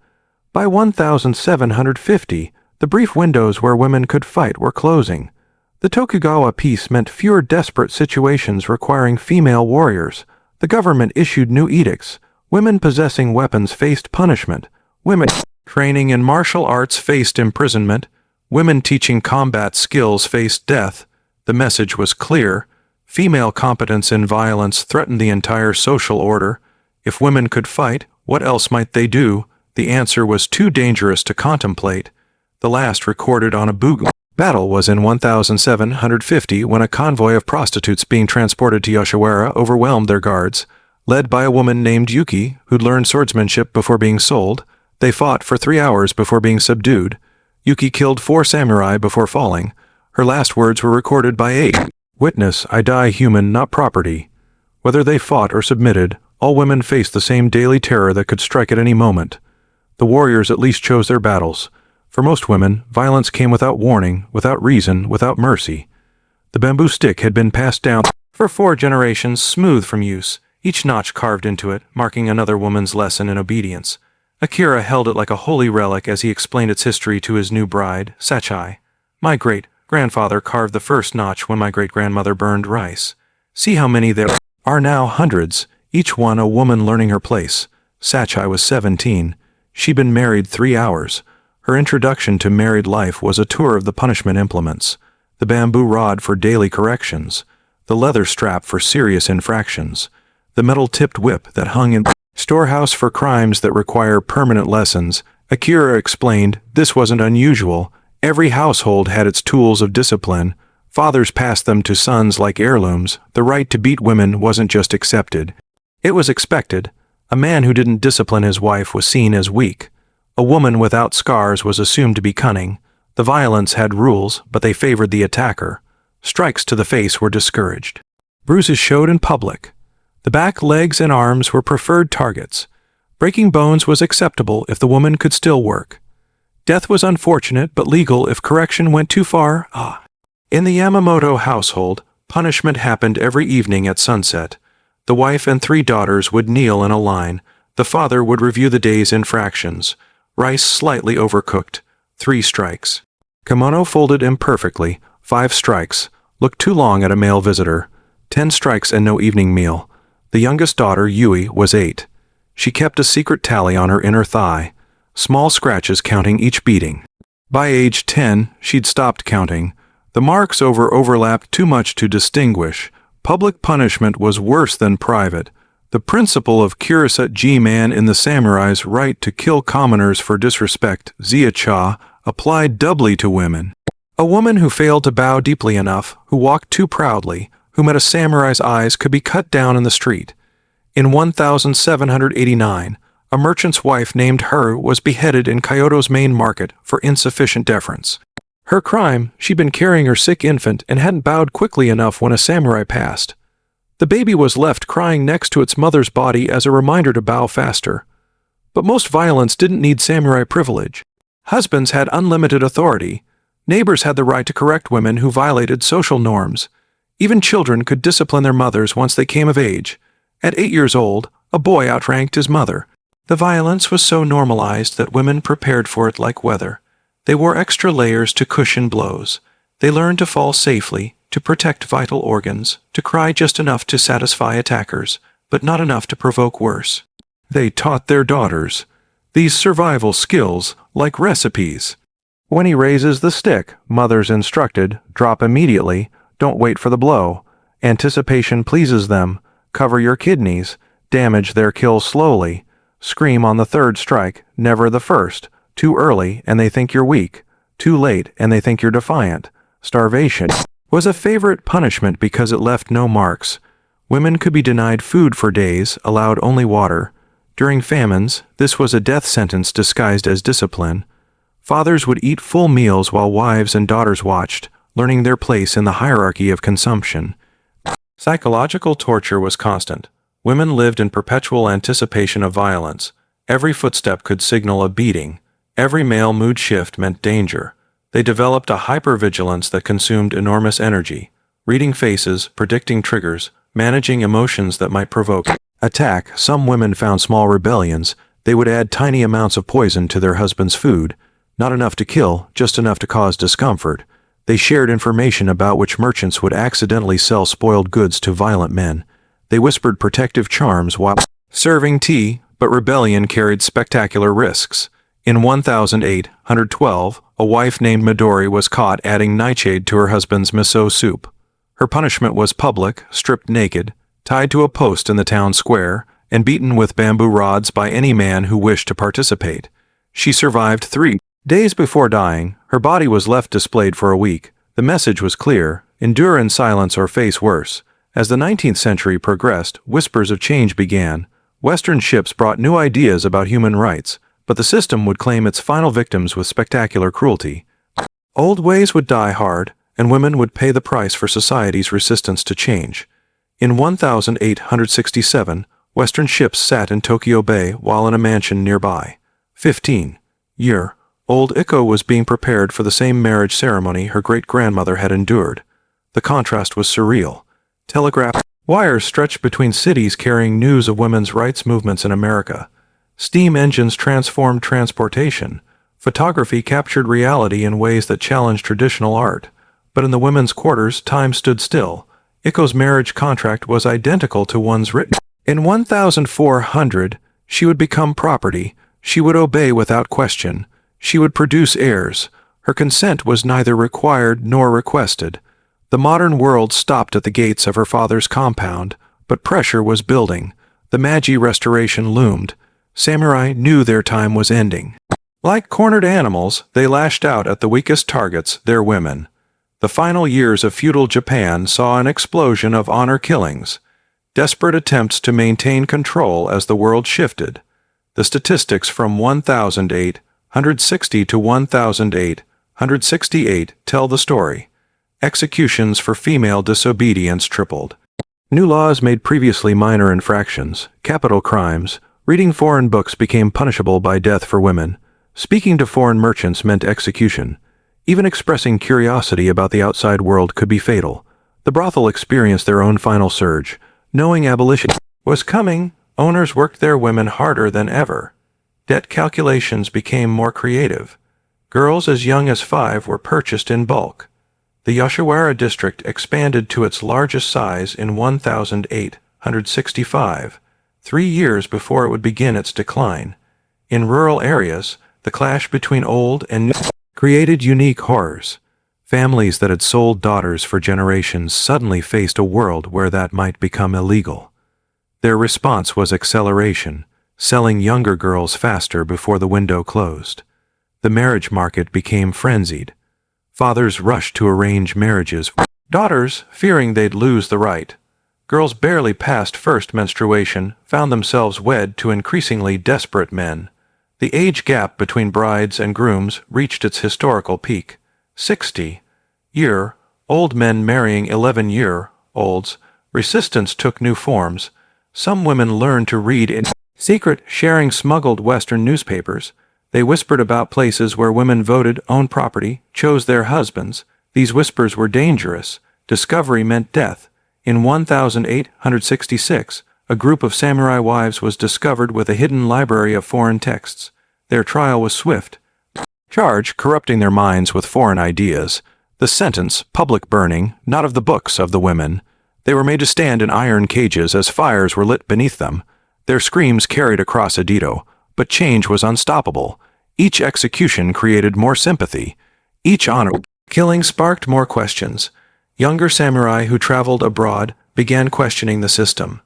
By 1750, The brief windows where women could fight were closing. The Tokugawa peace meant fewer desperate situations requiring female warriors. The government issued new edicts. Women possessing weapons faced punishment. Women training in martial arts faced imprisonment. Women teaching combat skills faced death. The message was clear. Female competence in violence threatened the entire social order. If women could fight, what else might they do? The answer was too dangerous to contemplate. The last recorded on a bugle battle was in 1750 when a convoy of prostitutes being transported to Yoshiwara overwhelmed their guards. Led by a woman named Yuki, who'd learned swordsmanship before being sold, they fought for 3 hours before being subdued. Yuki killed 4 samurai before falling. Her last words were recorded by a witness, "I die human, not property." Whether they fought or submitted, all women faced the same daily terror that could strike at any moment. The warriors at least chose their battles. For most women, violence came without warning, without reason, without mercy. The bamboo stick had been passed down for 4 generations, smooth from use, each notch carved into it, marking another woman's lesson in obedience. Akira held it like a holy relic as he explained its history to his new bride, Sachai. "My great-grandfather carved the first notch when my great-grandmother burned rice. See how many there are now, hundreds, each one a woman learning her place." Sachai was 17. She'd been married 3 hours. Her introduction to married life was a tour of the punishment implements. The bamboo rod for daily corrections. The leather strap for serious infractions. The metal-tipped whip that hung in storehouse for crimes that require permanent lessons. Akira explained this wasn't unusual. Every household had its tools of discipline. Fathers passed them to sons like heirlooms. The right to beat women wasn't just accepted. It was expected. A man who didn't discipline his wife was seen as weak. A woman without scars was assumed to be cunning. The violence had rules, but they favored the attacker. Strikes to the face were discouraged. Bruises showed in public. The back, legs, and arms were preferred targets. Breaking bones was acceptable if the woman could still work. Death was unfortunate but legal if correction went too far. In the Yamamoto household, punishment happened every evening at sunset. The wife and 3 daughters would kneel in a line. The father would review the day's infractions. Rice slightly overcooked, 3 strikes. Kimono folded imperfectly, 5 strikes. Looked too long at a male visitor, 10 strikes and no evening meal. The youngest daughter, Yui, was 8. She kept a secret tally on her inner thigh, small scratches counting each beating. By age 10, she'd stopped counting. The marks overlapped too much to distinguish. Public punishment was worse than private. The principle of Kirisaji man in the samurai's right to kill commoners for disrespect, Zia-cha, applied doubly to women. A woman who failed to bow deeply enough, who walked too proudly, who met a samurai's eyes could be cut down in the street. In 1789, a merchant's wife named Her was beheaded in Kyoto's main market for insufficient deference. Her crime, she'd been carrying her sick infant and hadn't bowed quickly enough when a samurai passed. The baby was left crying next to its mother's body as a reminder to bow faster. But most violence didn't need samurai privilege. Husbands had unlimited authority. Neighbors had the right to correct women who violated social norms. Even children could discipline their mothers once they came of age. At 8 years old, a boy outranked his mother. The violence was so normalized that women prepared for it like weather. They wore extra layers to cushion blows. They learned to fall safely, to protect vital organs, to cry just enough to satisfy attackers, but not enough to provoke worse. They taught their daughters these survival skills like recipes. When he raises the stick, mothers instructed, drop immediately, don't wait for the blow. Anticipation pleases them. Cover your kidneys, damage their kill slowly. Scream on the 3rd strike, never the 1st. Too early, and they think you're weak. Too late, and they think you're defiant. Starvation was a favorite punishment because it left no marks. Women could be denied food for days, allowed only water. During famines, this was a death sentence disguised as discipline. Fathers would eat full meals while wives and daughters watched, learning their place in the hierarchy of consumption. Psychological torture was constant. Women lived in perpetual anticipation of violence. Every footstep could signal a beating. Every male mood shift meant danger. They developed a hypervigilance that consumed enormous energy, reading faces, predicting triggers, managing emotions that might provoke attack. Some women found small rebellions. They would add tiny amounts of poison to their husband's food. Not enough to kill, just enough to cause discomfort. They shared information about which merchants would accidentally sell spoiled goods to violent men. They whispered protective charms while serving tea, but rebellion carried spectacular risks. In 1812, a wife named Midori was caught adding nightshade to her husband's miso soup. Her punishment was public, stripped naked, tied to a post in the town square, and beaten with bamboo rods by any man who wished to participate. She survived 3 days before dying. Her body was left displayed for a week. The message was clear: endure in silence or face worse. As the 19th century progressed, whispers of change began. Western ships brought new ideas about human rights, but the system would claim its final victims with spectacular cruelty. Old ways would die hard, and women would pay the price for society's resistance to change. In 1867, Western ships sat in Tokyo Bay while in a mansion nearby. 15-year-old Iko was being prepared for the same marriage ceremony her great-grandmother had endured. The contrast was surreal. Telegraph wires stretched between cities carrying news of women's rights movements in America. Steam engines transformed transportation. Photography captured reality in ways that challenged traditional art. But in the women's quarters, time stood still. Iko's marriage contract was identical to one's written. In 1400, she would become property. She would obey without question. She would produce heirs. Her consent was neither required nor requested. The modern world stopped at the gates of her father's compound, but pressure was building. The Meiji Restoration loomed. Samurai knew their time was ending. Like cornered animals, they lashed out at the weakest targets, their women. The final years of feudal Japan saw an explosion of honor killings, desperate attempts to maintain control as the world shifted. The statistics from 1860 to 1868 tell the story. Executions for female disobedience tripled. New laws made previously minor infractions, capital crimes. Reading foreign books became punishable by death for women. Speaking to foreign merchants meant execution. Even expressing curiosity about the outside world could be fatal. The brothel experienced their own final surge. Knowing abolition was coming, owners worked their women harder than ever. Debt calculations became more creative. Girls as young as 5 were purchased in bulk. The Yoshiwara district expanded to its largest size in 1865, 3 years before it would begin its decline. In rural areas, the clash between old and new created unique horrors. Families that had sold daughters for generations suddenly faced a world where that might become illegal. Their response was acceleration, selling younger girls faster before the window closed. The marriage market became frenzied. Fathers rushed to arrange marriages for daughters, fearing they'd lose the right. Girls barely past first menstruation found themselves wed to increasingly desperate men. The age gap between brides and grooms reached its historical peak. 60-year-old men marrying 11-year-olds. Resistance took new forms. Some women learned to read in secret, sharing smuggled Western newspapers. They whispered about places where women voted, owned property, chose their husbands. These whispers were dangerous. Discovery meant death. In 1866, a group of samurai wives was discovered with a hidden library of foreign texts. Their trial was swift. Charge, corrupting their minds with foreign ideas. The sentence, public burning, not of the books, of the women. They were made to stand in iron cages as fires were lit beneath them. Their screams carried across Edo, but change was unstoppable. Each execution created more sympathy. Each honor killing sparked more questions. Younger samurai who traveled abroad began questioning the system.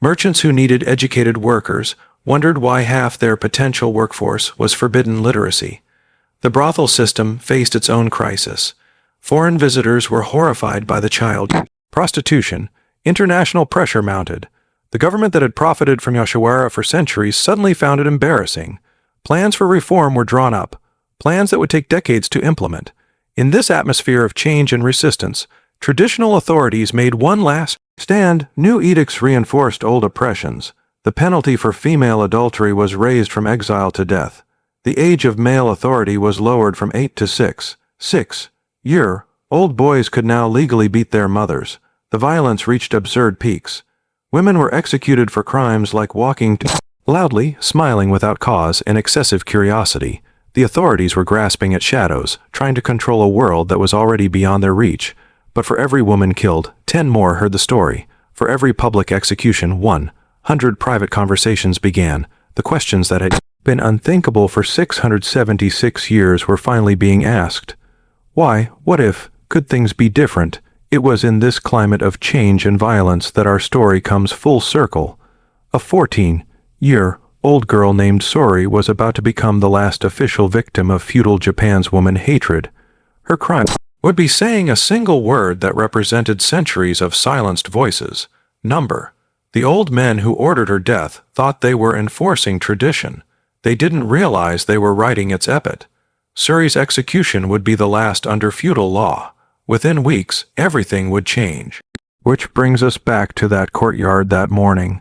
Merchants who needed educated workers wondered why half their potential workforce was forbidden literacy. The brothel system faced its own crisis. Foreign visitors were horrified by the child prostitution. International pressure mounted. The government that had profited from Yoshiwara for centuries suddenly found it embarrassing. Plans for reform were drawn up, plans that would take decades to implement. In this atmosphere of change and resistance, traditional authorities made one last stand. New edicts reinforced old oppressions. The penalty for female adultery was raised from exile to death. The age of male authority was lowered from 8 to 6. 6-year-old boys could now legally beat their mothers. The violence reached absurd peaks. Women were executed for crimes like walking loudly, smiling without cause, and excessive curiosity. The authorities were grasping at shadows, trying to control a world that was already beyond their reach. But for every woman killed, 10 more heard the story. For every public execution, 100 private conversations began. The questions that had been unthinkable for 676 years were finally being asked. Why? What if? Could things be different? It was in this climate of change and violence that our story comes full circle. A 14-year-old girl named Sori was about to become the last official victim of feudal Japan's woman hatred. Her crime would be saying a single word that represented centuries of silenced voices. Number. The old men who ordered her death thought they were enforcing tradition. They didn't realize they were writing its epit. Suri's execution would be the last under feudal law. Within weeks, everything would change. Which brings us back to that courtyard that morning.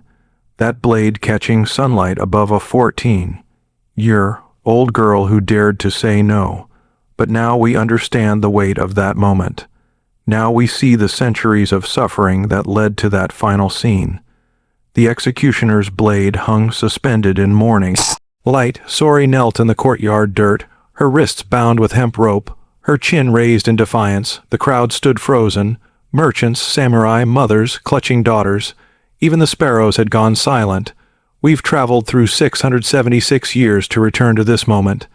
That blade catching sunlight above a 14-year-old girl who dared to say no. But now we understand the weight of that moment. Now we see the centuries of suffering that led to that final scene. The executioner's blade hung suspended in morning light. Sori knelt in the courtyard dirt, her wrists bound with hemp rope, her chin raised in defiance. The crowd stood frozen. Merchants, samurai, mothers, clutching daughters. Even the sparrows had gone silent. We've traveled through 676 years to return to this moment.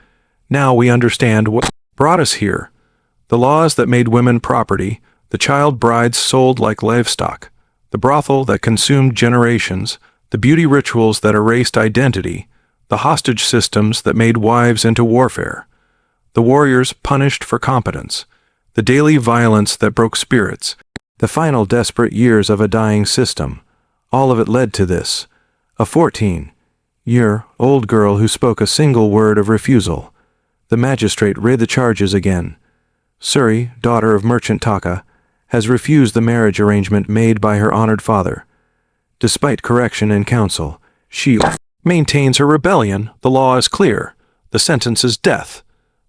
Now we understand what brought us here. The laws that made women property, the child brides sold like livestock, the brothel that consumed generations, the beauty rituals that erased identity, the hostage systems that made wives into warfare, the warriors punished for competence, the daily violence that broke spirits, the final desperate years of a dying system. All of it led to this. A 14-year-old girl who spoke a single word of refusal. The magistrate read the charges again. Suri, daughter of merchant Taka, has refused the marriage arrangement made by her honored father. Despite correction and counsel, she maintains her rebellion. The law is clear. The sentence is death.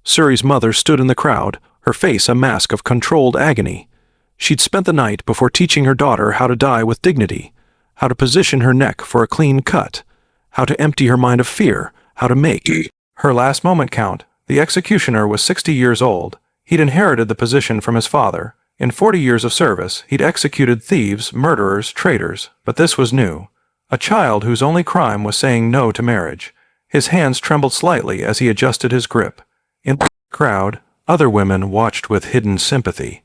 Suri's mother stood in the crowd, her face a mask of controlled agony. She'd spent the night before teaching her daughter how to die with dignity, how to position her neck for a clean cut, how to empty her mind of fear, how to make her last moment count. The executioner was 60 years old. He'd inherited the position from his father. In 40 years of service, he'd executed thieves, murderers, traitors, but this was new. A child whose only crime was saying no to marriage. His hands trembled slightly as he adjusted his grip. In the crowd, other women watched with hidden sympathy.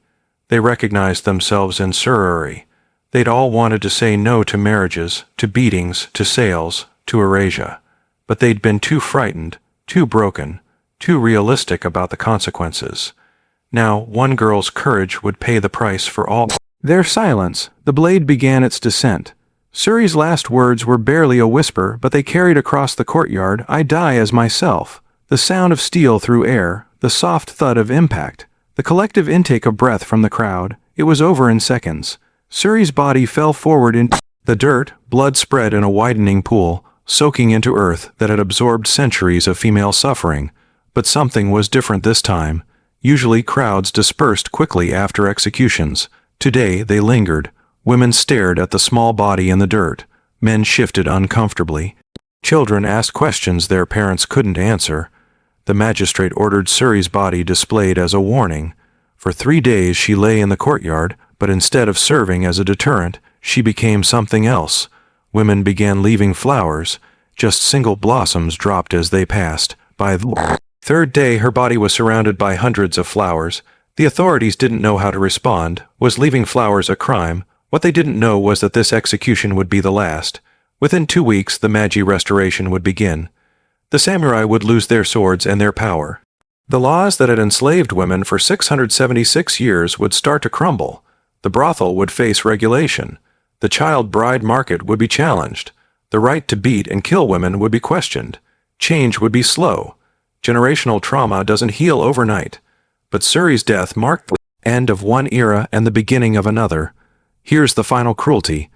They recognized themselves in Suri. They'd all wanted to say no to marriages, to beatings, to sales, to erasure. But they'd been too frightened, too broken, too realistic about the consequences. Now, one girl's courage would pay the price for all their silence. The blade began its descent. Suri's last words were barely a whisper, but they carried across the courtyard. I die as myself. The sound of steel through air, the soft thud of impact, the collective intake of breath from the crowd. It was over in seconds. Suri's body fell forward into the dirt. Blood spread in a widening pool, soaking into earth that had absorbed centuries of female suffering. But something was different this time. Usually crowds dispersed quickly after executions. Today they lingered. Women stared at the small body in the dirt. Men shifted uncomfortably. Children asked questions their parents couldn't answer. The magistrate ordered Suri's body displayed as a warning. For 3 days she lay in the courtyard, but instead of serving as a deterrent, she became something else. Women began leaving flowers. Just single blossoms dropped as they passed. By the third day, her body was surrounded by hundreds of flowers. The authorities didn't know how to respond. Was leaving flowers a crime? What they didn't know was that this execution would be the last. Within 2 weeks, the Meiji Restoration would begin. The samurai would lose their swords and their power. The laws that had enslaved women for 676 years would start to crumble. The brothel would face regulation. The child bride market would be challenged. The right to beat and kill women would be questioned. Change would be slow. Generational trauma doesn't heal overnight. But Suri's death marked the end of one era and the beginning of another. Here's the final cruelty.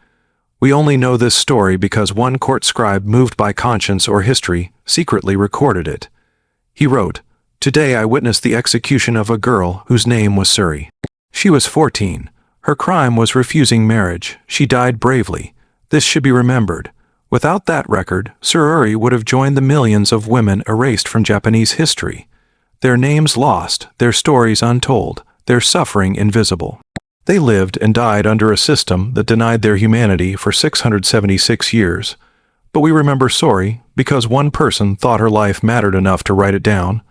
We only know this story because one court scribe moved by conscience or history secretly recorded it. He wrote, "Today I witnessed the execution of a girl whose name was Suri. She was 14. Her crime was refusing marriage. She died bravely. This should be remembered. Without that record, Sururi would have joined the millions of women erased from Japanese history. Their names lost, their stories untold, their suffering invisible. They lived and died under a system that denied their humanity for 676 years. But we remember Sori because one person thought her life mattered enough to write it down.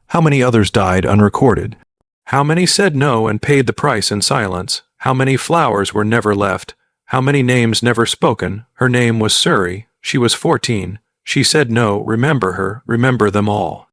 How many others died unrecorded? How many said no and paid the price in silence? How many flowers were never left? How many names never spoken? Her name was Suri. She was 14. She said no, remember her, remember them all.